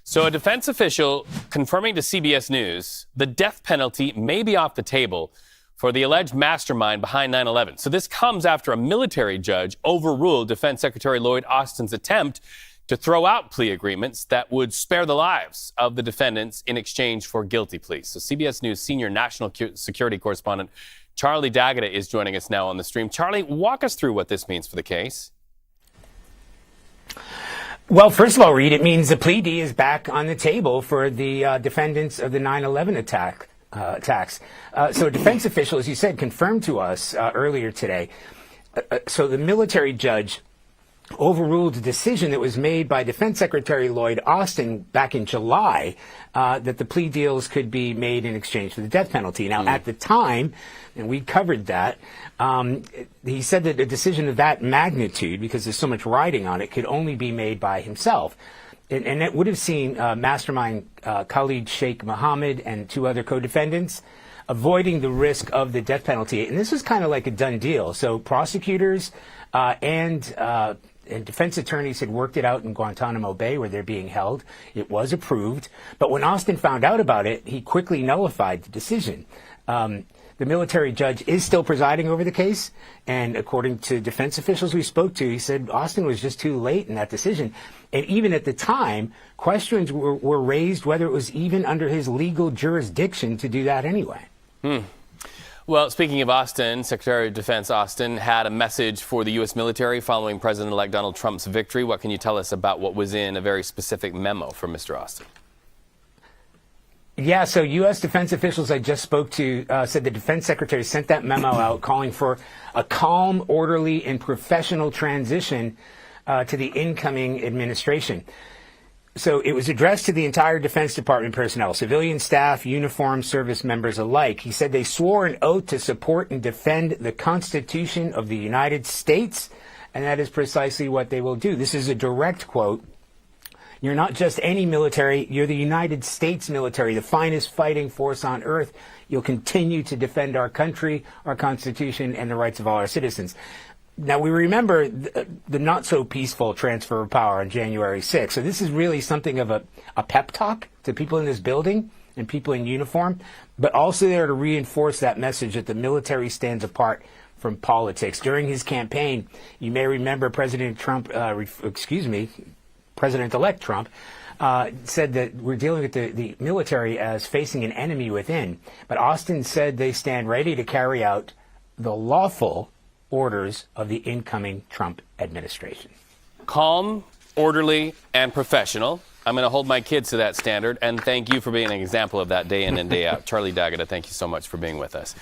So a defense official confirming to CBS News the death penalty may be off the table for the alleged mastermind behind 9/11. So this comes after a military judge overruled Defense Secretary Lloyd Austin's attempt to throw out plea agreements that would spare the lives of the defendants in exchange for guilty pleas. So CBS News senior national security correspondent Charlie D'Agata is joining us now on the stream. Charlie, walk us through what this means for the case. Well, first of all, Reed, it means the plea deal is back on the table for the defendants of the 9/11 attacks. So a defense official, as you said, confirmed to us earlier today. So the military judge overruled a decision that was made by Defense Secretary Lloyd Austin back in July that the plea deals could be made in exchange for the death penalty. Now, at the time, and we covered that, he said that a decision of that magnitude, because there's so much riding on it, could only be made by himself. And it would have seen mastermind Khalid Sheikh Mohammed and two other co-defendants avoiding the risk of the death penalty. And this was kind of like a done deal. So prosecutors and defense attorneys had worked it out in Guantanamo Bay where they're being held. It was approved. But when Austin found out about it, he quickly nullified the decision. The military judge is still presiding over the case. And according to defense officials we spoke to, he said Austin was just too late in that decision. And even at the time, questions were raised whether it was even under his legal jurisdiction to do that anyway. Well, speaking of Austin, Secretary of Defense Austin had a message for the U.S. military following President-elect Donald Trump's victory. What can you tell us about what was in a very specific memo from Mr. Austin? Yeah, so U.S. defense officials I just spoke to said the defense secretary sent that memo out calling for a calm, orderly, and professional transition to the incoming administration. So it was addressed to the entire Defense Department personnel, civilian staff, uniformed service members alike. He said they swore an oath to support and defend the Constitution of the United States, and that is precisely what they will do. This is a direct quote. You're not just any military, you're the United States military, the finest fighting force on earth. You'll continue to defend our country, our Constitution, and the rights of all our citizens. Now, we remember the not-so-peaceful transfer of power on January 6th. So this is really something of a pep talk to people in this building and people in uniform, but also there to reinforce that message that the military stands apart from politics. During his campaign, you may remember President-elect Trump said that we're dealing with the military as facing an enemy within. But Austin said they stand ready to carry out the lawful orders of the incoming Trump administration. Calm, orderly, and professional. I'm going to hold my kids to that standard. And thank you for being an example of that day in and day out. Charlie D'Agata, thank you so much for being with us.